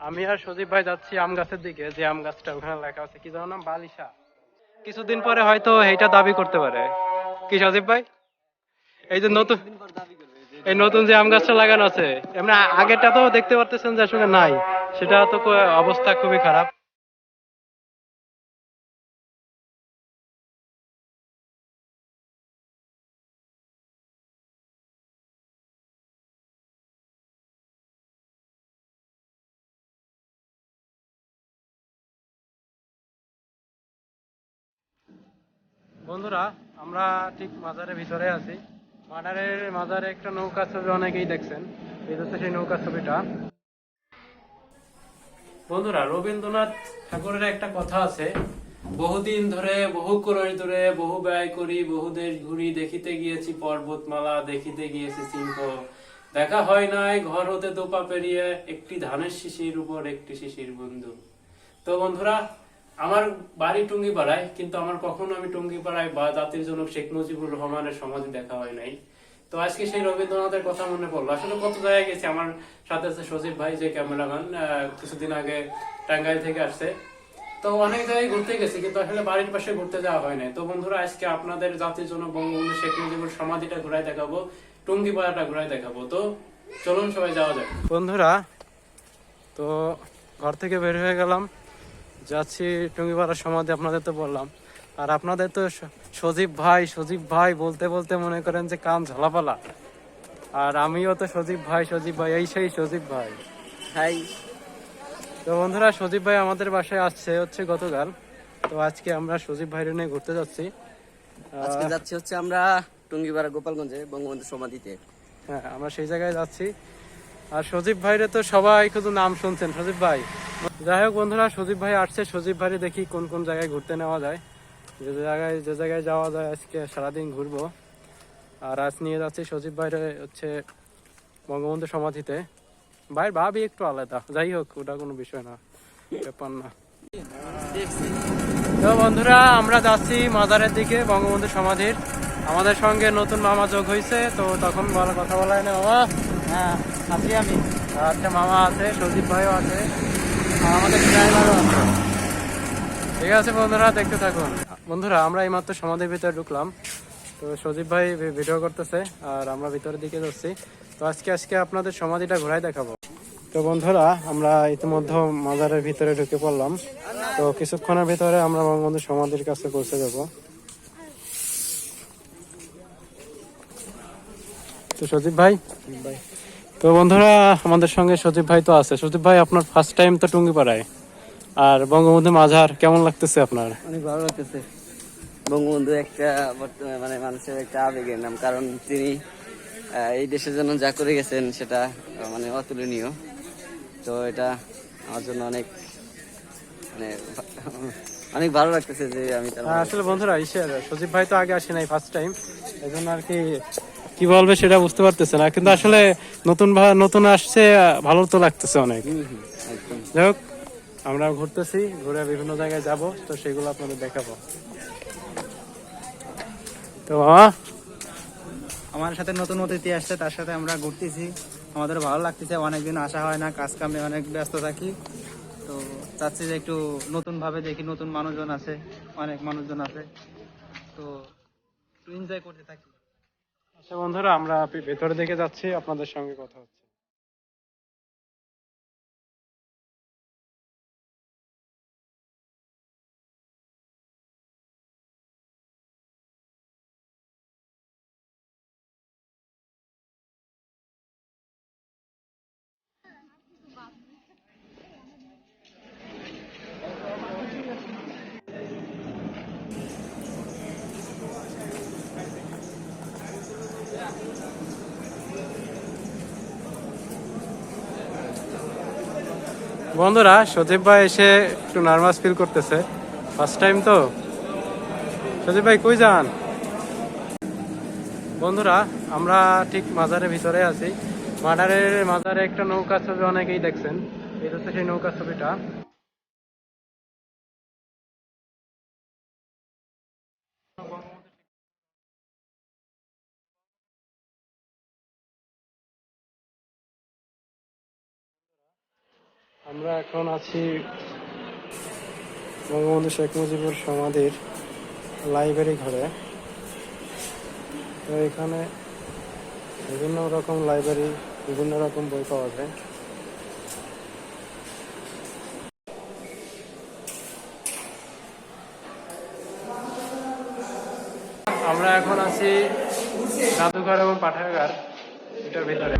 আমি আর সজীব ভাই যাচ্ছি আম গাছের দিকে, যে আম গাছটা ওখানে লেখা আছে কি যেন নাম, বালিশা। কিছুদিন পরে হয়তো এইটা দাবি করতে পারে। কি সজীব ভাই, এই যে নতুন, এই নতুন যে আম গাছটা লাগানো আছে, এমনি আগেরটা তো দেখতে পারতেছেন যে আসলে নাই, সেটা তো অবস্থা খুবই খারাপ। বন্ধুরা, আমরা ঠিক মাজারের ভিতরে আছি। মাজারে একটা নৌকা ছবি অনেকেই দেখছেন, এই হচ্ছে সেই নৌকা ছবিটা। বন্ধুরা, রবীন্দ্রনাথ ঠাকুরের একটা কথা আছে, বহুদিন ধরে বহু ক্রোশ ধরে বহু ব্যয় করি বহু দেশ ঘুরি, দেখিতে গিয়েছি পর্বতমালা দেখিতে গিয়েছি সিংহ, দেখা হয় নাই ঘর হতে দোপা পেরিয়ে একটি ধানের শিশির উপর একটি শিশির বন্ধু। তো বন্ধুরা, আমার বাড়ি টুঙ্গিপাড়ায়, কিন্তু আমার কখনো আমি টুঙ্গিপাড়ায় বা জাতির জনক শেখ মুজিবুর রহমানের সমাধি দেখা হয় নাই। তো আজকে সেই রবীন্দ্রনাথের কথা মনে পড়লো। আসলে কত জায়গায় গেছি, আমার সাথে আছে সজীব ভাই যে ক্যামেরাম্যান, কিছুদিন আগে টাঙ্গাইল থেকে আসছে। তো অনেক জায়গায় ঘুরতে গেছি, কিন্তু আসলে বাড়ির পাশে ঘুরতে যাওয়া হয় নাই। তো বন্ধুরা, আজকে আপনাদের জাতির জনক বঙ্গবন্ধু শেখ মুজিবুর সমাধিটা ঘুরাই দেখাবো, টুঙ্গিপাড়াটা ঘুরাই দেখাবো। তো চলুন সবাই যাওয়া যাক। বন্ধুরা, তো ঘর থেকে বের হয়ে গেলাম, যাচ্ছি টুঙ্গিপাড়ার সমাধি। আপনাদের তো বললাম, আর আপনাদের তো সজীব ভাই বলতে বলতে মনে করেন যে কান ঝালাপালা। আর আমিও তো সজীব ভাই এই সেই সজীব ভাই। হাই। তো বন্ধুরা, সজীব ভাই আমাদের বাসায় আসছে হচ্ছে গতকাল। তো আজকে আমরা সজীব ভাইরে নিয়ে ঘুরতে যাচ্ছি। আজকে যাচ্ছি হচ্ছে আমরা টুঙ্গিপাড়া গোপালগঞ্জে বঙ্গবন্ধু সমাধিতে। হ্যাঁ, আমরা সেই জায়গায় যাচ্ছি। আর সজীব ভাইরে তো সবাই শুধু নাম শুনছেন, সজীব ভাই। যাই হোক বন্ধুরা, সজীব ভাই আসছে, সজীব ভাইরে দেখি কোন কোন জায়গায় ঘুরতে নেওয়া যায়। যে জায়গায় যাওয়া যায় আজকে সারাদিন ঘুরবো। আর আজ নিয়ে যাচ্ছি সজীব ভাইরে হচ্ছে বঙ্গবন্ধু সমাধিতে। ভাইয়ের ভাবই একটু আলাদা, যাই হোক ওটা কোনো বিষয় না, ব্যাপার না। তো বন্ধুরা, আমরা যাচ্ছি মাজারের দিকে, বঙ্গবন্ধু সমাধির। আমাদের সঙ্গে নতুন মামা যোগ হয়েছে, তো তখন ভালো কথা বলা হয় না। মামা, হ্যাঁ, আছি আমি। আচ্ছা, মামা আছে, সজীব ভাইও আছে, আর আমাদের ড্রাইভারও আছে। ঠিক আছে বন্ধুরা, দেখতে থাকুন। বন্ধুরা, আমরা এইমাত্র সমাধির ভিতরে ঢুকলাম। তো সজীব ভাই ভিডিও করতেছে, আর আমরা ভিতরের দিকে যাচ্ছি। তো আজকে আপনাদের সমাধিটা ঘুরাই দেখাবো। তো বন্ধুরা, আমরা ইতিমধ্যে মাজারের ভিতরে ঢুকে পড়লাম। তো কিছুক্ষণের ভিতরে আমরা বঙ্গবন্ধু সমাধির কাছে পৌঁছে যাব। তো সজীব ভাই, তো বন্ধুরা, আমাদের সঙ্গে সজীব ভাই তো আছে। সজীব ভাই, আপনার ফার্স্ট টাইম তো টুঙ্গিপাড়ায়, আর বঙ্গবন্ধু মাজার কেমন লাগতেছে আপনার? অনেক ভালো লাগতেছে। বঙ্গবন্ধু একটা বর্তমানে মানে মানুষের একটা আবেগের নাম, কারণ তিনি এই দেশের জন্য যা করে গেছেন সেটা মানে অতুলনীয়। তো এটা আমার জন্য অনেক মানে অনেক ভালো লাগতেছে যে আমি তার আসলে বন্ধুরা, সজীব ভাই তো আগে আসে নাই, ফার্স্ট টাইম, এই জন্য আর কি কি বলবে সেটা বুঝতে পারতেছে না। কিন্তু আসলে নতুন আসছে, ভালো তো লাগতেছে অনেক। একদম। যাই হোক, আমরা ঘুরতেছি, ঘুরে বিভিন্ন জায়গায় যাব, তো সেগুলো আপনাদের দেখাবো। তো মামা, আমার সাথে নতুন অতিথি আসছে, তার সাথে আমরা ঘুরতেছি। আমাদের ভালো লাগতেছে, অনেকদিন আসা হয় না, কাজ কামে অনেক ব্যস্ত থাকি। তো চাচ্ছি যে একটু নতুন ভাবে দেখি, নতুন মানুষজন আছে, অনেক মানুষজন আছে, তো একটু এনজয় করতে থাকি। আচ্ছা বন্ধুরা, আমরা ভেতরের দিকে যাচ্ছি, আপনাদের সঙ্গে কথা হচ্ছে। বন্ধুরা, সজীব ভাই এসে একটু নার্ভাস ফিল করতেছে, ফার্স্ট টাইম তো। সজীব ভাই কই যান? বন্ধুরা, আমরা ঠিক মাজারের ভিতরে আছি। মাজারে একটা নৌকা ছবি অনেকেই দেখছেন, এটা হচ্ছে সেই নৌকা ছবিটা। আমরা এখন আছি বঙ্গবন্ধু শেখ মুজিবুর সমাধির লাইব্রেরি ঘরে। তো এখানে বিভিন্ন রকম লাইব্রেরি, বিভিন্ন রকম বই পাওয়া যায়। আমরা এখন আছি জাদুঘর এবং পাঠাগার এটার ভিতরে।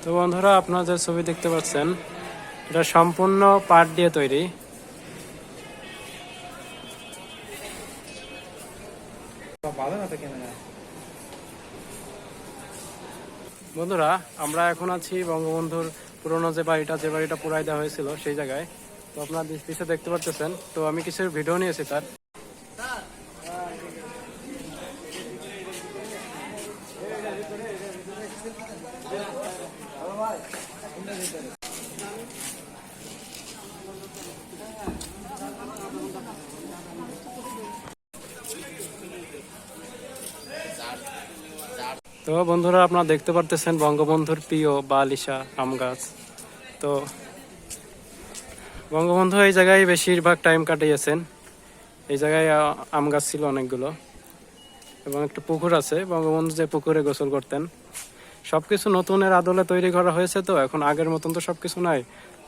তো বন্ধুরা, আপনারা যে ছবি দেখতে পাচ্ছেন এটা সম্পূর্ণ পাট দিয়ে তৈরি। বন্ধুরা, আমরা এখন আছি বঙ্গবন্ধুর পুরনো যে বাড়িটা পুরাই দেওয়া হয়েছিল সেই জায়গায়। তো আপনারা পিছিয়ে দেখতে পাচ্ছেন। তো আমি কিছু ভিডিও নিয়েছি তার। তো বন্ধুরা, আপনারা দেখতে পারতেছেন বঙ্গবন্ধুর প্রিয় বালিশা আম গাছ। তো বঙ্গবন্ধু এই জায়গায় বেশিরভাগ টাইম কাটিয়েছেন। এই জায়গায় আম গাছ ছিল অনেকগুলো এবং একটা পুকুর আছে। বঙ্গবন্ধু যে পুকুরে গোসল করতেন। সবকিছু নতুনের আদলে তৈরি করা হয়েছে, তো এখন আগের মতন তো সবকিছু নাই,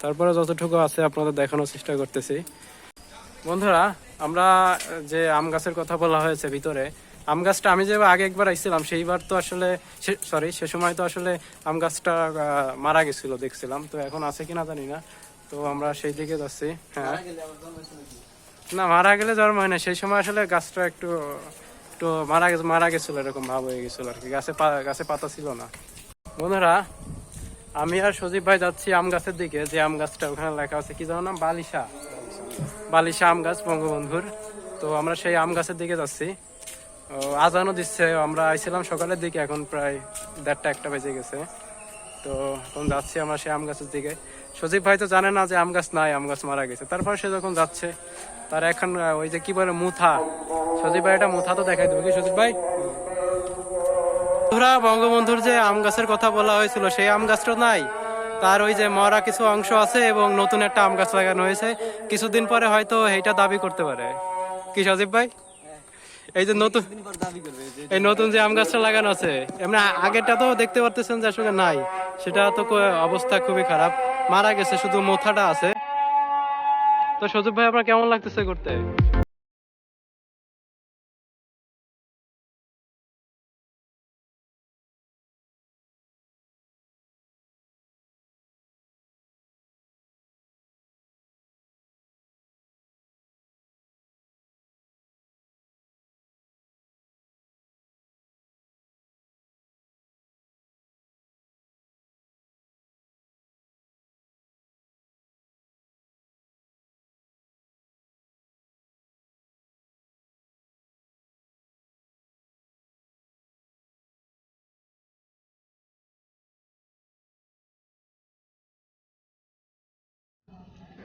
তারপরে যতটুকু আছে আপনাদের দেখানোর চেষ্টা করতেছি। বন্ধুরা, আমরা যে আম গাছের কথা বলা হয়েছে ভিতরে, আম গাছটা আমি যে আগে একবার আইছিলাম সেইবার তো আসলে সে সময় তো আসলে আম গাছটা মারা গেছিল দেখছিলাম। তো এখন আছে কিনা জানি না। তো আমরা সেই দিকে যাচ্ছি। হ্যাঁ, না, মারা গেলে জন্ম হয় না, সেই সময় আসলে গাছটা একটু একটু মারা গেছিল, এরকম ভাব হয়ে গেছিল আর কি। গাছে পাতা ছিল না। বন্ধুরা, আমি আর সজীব ভাই যাচ্ছি আম গাছের দিকে। যে আম গাছটা ওখানে লেখা আছে কি জানো নাম, বালিশা আম গাছ বঙ্গবন্ধুর। তো আমরা সেই আম গাছের দিকে যাচ্ছি। আজানও দিচ্ছে। আমরা আইছিলাম সকালের দিকে, এখন প্রায় 1:30-1টা বেজে গেছে। তো এখন যাচ্ছি আমরা সেই আম গাছের দিকে। সজীব ভাই তো জানে না যে আম গাছ নাই, আম গাছ মারা গেছে। তারপর সে যখন যাচ্ছে, তার এখন ওই যে কি বলে মুথা, সজীব ভাই এটা মুথা তো দেখাই দেবো কি সজীব ভাই? বঙ্গবন্ধুর যে আম গাছের কথা বলা হয়েছিল সেই আম গাছটা নাই, তার ওই যে মরা কিছু অংশ আছে এবং নতুন একটা আম গাছ লাগানো হয়েছে। কিছুদিন পরে হয়তো এইটা দাবি করতে পারে কি সজীব ভাই? এই যে নতুন যে আম গাছটা লাগানো আছে, এমনি আগেরটা তো দেখতে পারতেছেন যে আসলে নাই, সেটা তো অবস্থা খুবই খারাপ, মারা গেছে, শুধু মোথাটা আছে। তো সজীব ভাই, আপনার কেমন লাগতেছে করতে?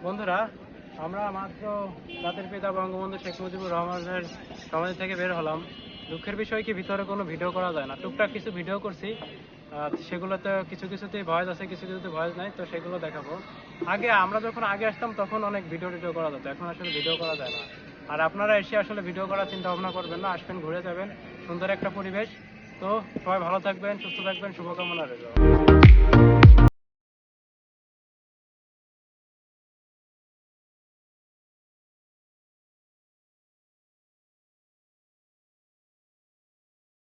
বন্ধুরা, আমরা মাত্র জাতির পিতা বঙ্গবন্ধু শেখ মুজিবুর রহমানের সমাধি থেকে বের হলাম। দুঃখের বিষয় কি, ভিতরে কোনো ভিডিও করা যায় না। টুকটাক কিছু ভিডিও করছি, সেগুলোতে কিছুতেই ভয়েস আছে, কিছুতে ভয়েস নাই। তো সেগুলো দেখাবো। আমরা যখন আগে আসতাম তখন অনেক ভিডিও করা যেত, এখন আসলে ভিডিও করা যায় না। আর আপনারা এসে আসলে ভিডিও করার চিন্তা ভাবনা করবেন না, আসবেন, ঘুরে যাবেন, সুন্দর একটা পরিবেশ। তো সবাই ভালো থাকবেন, সুস্থ থাকবেন, শুভকামনা রইল।